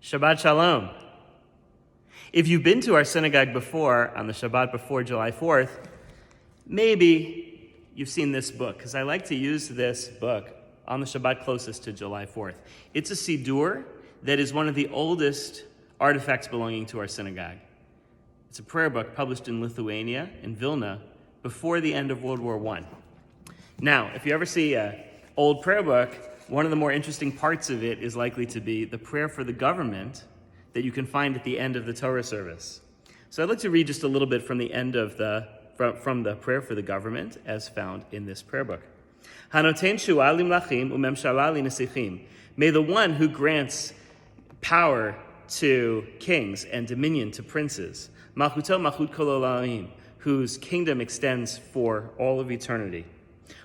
Shabbat Shalom. If you've been to our synagogue before, on the Shabbat before July 4th, maybe you've seen this book, because I like to use this book on the Shabbat closest to July 4th. It's a Siddur that is one of the oldest artifacts belonging to our synagogue. It's a prayer book published in Lithuania, in Vilna, before the end of World War I. Now, if you ever see an old prayer book, one of the more interesting parts of it is likely to be the prayer for the government that you can find at the end of the Torah service. So I'd like to read just a little bit from the end of from the prayer for the government as found in this prayer book. Hanoten shu'alim lachim umemshala linesichim. May the one who grants power to kings and dominion to princes, malchuto malchut kol olamim, whose kingdom extends for all of eternity.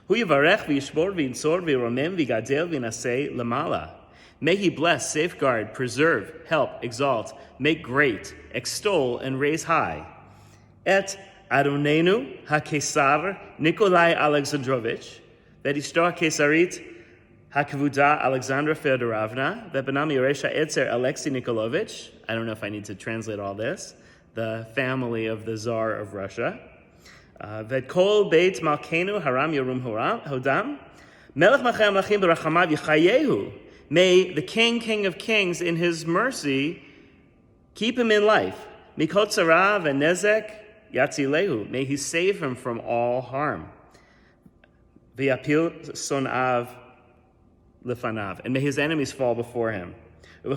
Hu yivarech v'yishbor v'yitzor v'yiromem v'yigadel v'yinaseh lamala. May he bless, safeguard, preserve, help, exalt, make great, extol, and raise high. Et Adonenu HaKesar Nikolai Alexandrovich, Vedishto HaKesarit HaKvuda Alexandra Feodorovna, Vebenam Yeresha Etzer Alexei Nikolovich, I don't know if I need to translate all this, the family of the Tsar of Russia. Vedkol Beit Malkenu Haram Yerum Hodam, Melech Machem Lachim Berachamav Yichayehu. May the King of Kings, in his mercy, keep him in life. Mikot tzarav and nezek yatzilehu. May he save him from all harm. V'yapil sonav lefanav. And may his enemies fall before him. May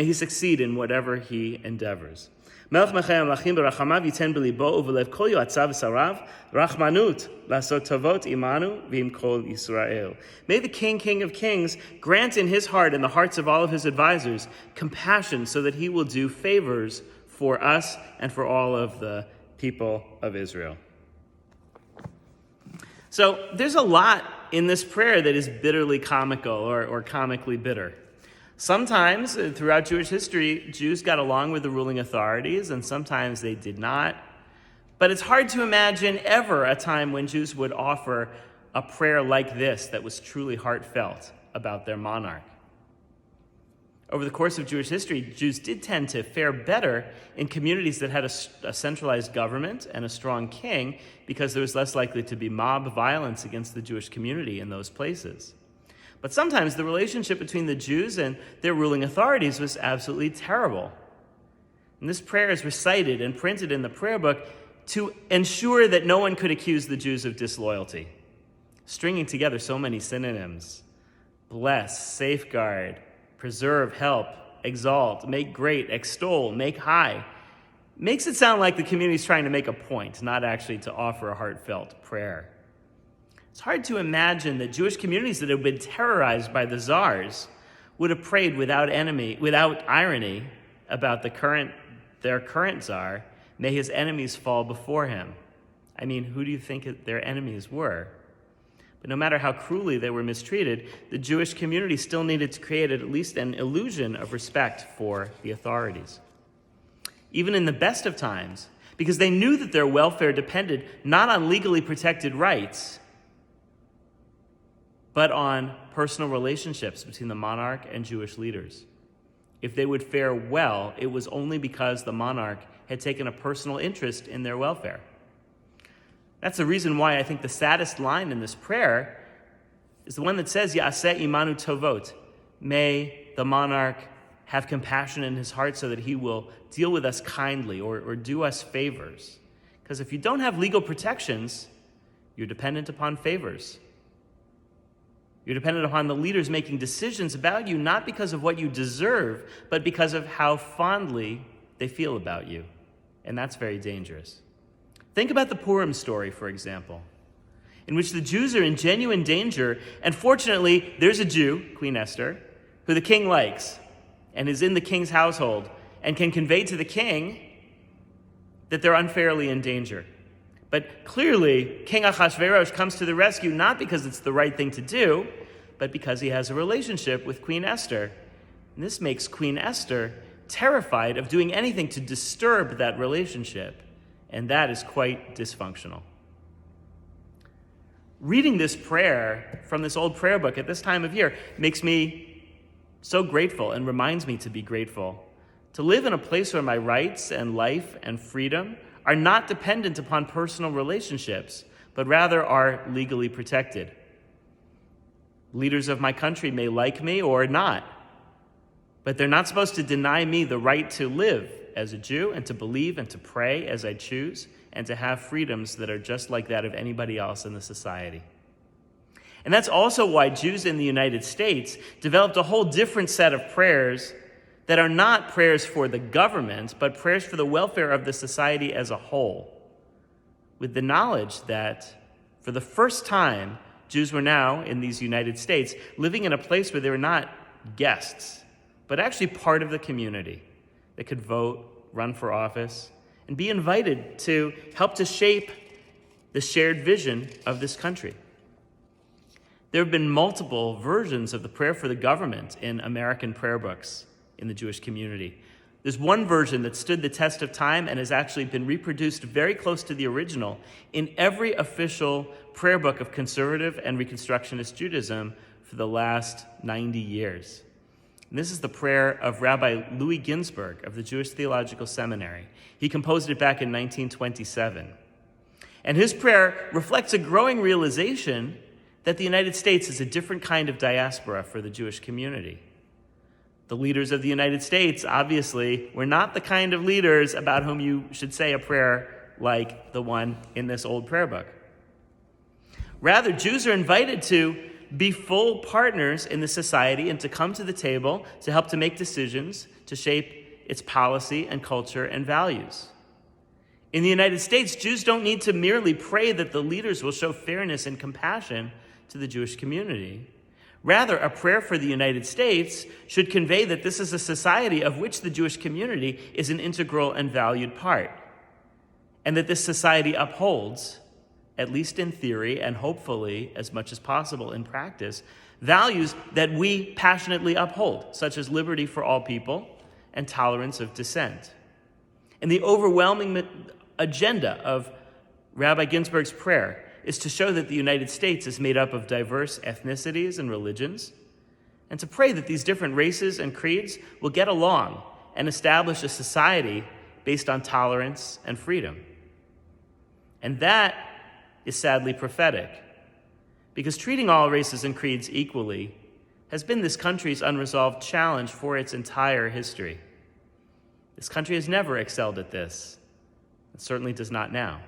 he succeed in whatever he endeavors. Melech Mechem Lachim Berachamav Yiten Belibo Uvelev Kol Yoatzav Sarav Rachmanut Lasot Tavot Imanu V'im Kol Yisrael. May the King of Kings grant in his heart and the hearts of all of his advisors compassion so that he will do favors for us and for all of the people of Israel. So there's a lot in this prayer that is bitterly comical or comically bitter. Sometimes, throughout Jewish history, Jews got along with the ruling authorities, and sometimes they did not. But it's hard to imagine ever a time when Jews would offer a prayer like this that was truly heartfelt about their monarch. Over the course of Jewish history, Jews did tend to fare better in communities that had a centralized government and a strong king because there was less likely to be mob violence against the Jewish community in those places. But sometimes the relationship between the Jews and their ruling authorities was absolutely terrible. And this prayer is recited and printed in the prayer book to ensure that no one could accuse the Jews of disloyalty, stringing together so many synonyms: bless, safeguard, preserve, help, exalt, make great, extol, make high. Makes it sound like the community is trying to make a point, not actually to offer a heartfelt prayer. It's hard to imagine that Jewish communities that have been terrorized by the czars would have prayed without irony about their current czar. May his enemies fall before him. I mean, who do you think their enemies were? But no matter how cruelly they were mistreated, the Jewish community still needed to create at least an illusion of respect for the authorities. Even in the best of times, because they knew that their welfare depended not on legally protected rights, but on personal relationships between the monarch and Jewish leaders. If they would fare well, it was only because the monarch had taken a personal interest in their welfare. That's the reason why I think the saddest line in this prayer is the one that says, Ya'aseh imanu tovot. May the monarch have compassion in his heart so that he will deal with us kindly or do us favors. Because if you don't have legal protections, you're dependent upon favors. You're dependent upon the leaders making decisions about you, not because of what you deserve, but because of how fondly they feel about you. And that's very dangerous. Think about the Purim story, for example, in which the Jews are in genuine danger, and fortunately, there's a Jew, Queen Esther, who the king likes, and is in the king's household, and can convey to the king that they're unfairly in danger. But clearly, King Ahasuerus comes to the rescue not because it's the right thing to do, but because he has a relationship with Queen Esther. And this makes Queen Esther terrified of doing anything to disturb that relationship, and that is quite dysfunctional. Reading this prayer from this old prayer book at this time of year makes me So grateful, and reminds me to be grateful, to live in a place where my rights and life and freedom are not dependent upon personal relationships, but rather are legally protected. Leaders of my country may like me or not, but they're not supposed to deny me the right to live as a Jew and to believe and to pray as I choose and to have freedoms that are just like that of anybody else in the society. And that's also why Jews in the United States developed a whole different set of prayers that are not prayers for the government, but prayers for the welfare of the society as a whole, with the knowledge that for the first time, Jews were now in these United States living in a place where they were not guests, but actually part of the community that could vote, run for office, and be invited to help to shape the shared vision of this country. There have been multiple versions of the prayer for the government in American prayer books in the Jewish community. There's one version that stood the test of time and has actually been reproduced very close to the original in every official prayer book of conservative and Reconstructionist Judaism for the last 90 years. And this is the prayer of Rabbi Louis Ginsburg of the Jewish Theological Seminary. He composed it back in 1927. And his prayer reflects a growing realization that the United States is a different kind of diaspora for the Jewish community. The leaders of the United States, obviously, were not the kind of leaders about whom you should say a prayer like the one in this old prayer book. Rather, Jews are invited to be full partners in the society and to come to the table to help to make decisions, to shape its policy and culture and values. In the United States, Jews don't need to merely pray that the leaders will show fairness and compassion to the Jewish community. Rather, a prayer for the United States should convey that this is a society of which the Jewish community is an integral and valued part, and that this society upholds, at least in theory and hopefully as much as possible in practice, values that we passionately uphold, such as liberty for all people and tolerance of dissent. And the overwhelming agenda of Rabbi Ginsburg's prayer is to show that the United States is made up of diverse ethnicities and religions, and to pray that these different races and creeds will get along and establish a society based on tolerance and freedom. And that is sadly prophetic, because treating all races and creeds equally has been this country's unresolved challenge for its entire history. This country has never excelled at this. It certainly does not now.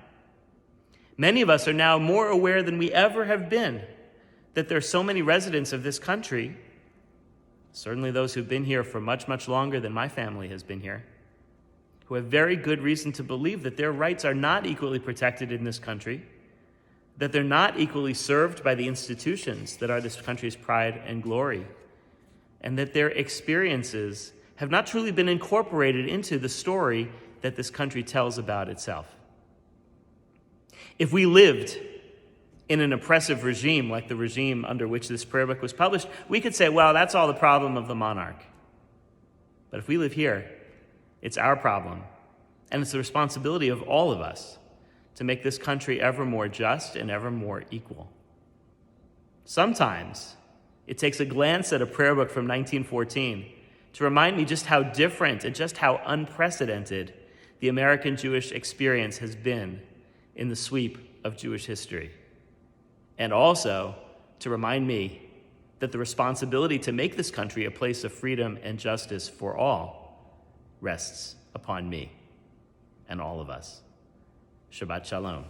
Many of us are now more aware than we ever have been that there are so many residents of this country, certainly those who've been here for much, much longer than my family has been here, who have very good reason to believe that their rights are not equally protected in this country, that they're not equally served by the institutions that are this country's pride and glory, and that their experiences have not truly been incorporated into the story that this country tells about itself. If we lived in an oppressive regime like the regime under which this prayer book was published, we could say, well, that's all the problem of the monarch. But if we live here, it's our problem, and it's the responsibility of all of us to make this country ever more just and ever more equal. Sometimes it takes a glance at a prayer book from 1914 to remind me just how different and just how unprecedented the American Jewish experience has been in the sweep of Jewish history. And also to remind me that the responsibility to make this country a place of freedom and justice for all rests upon me and all of us. Shabbat Shalom.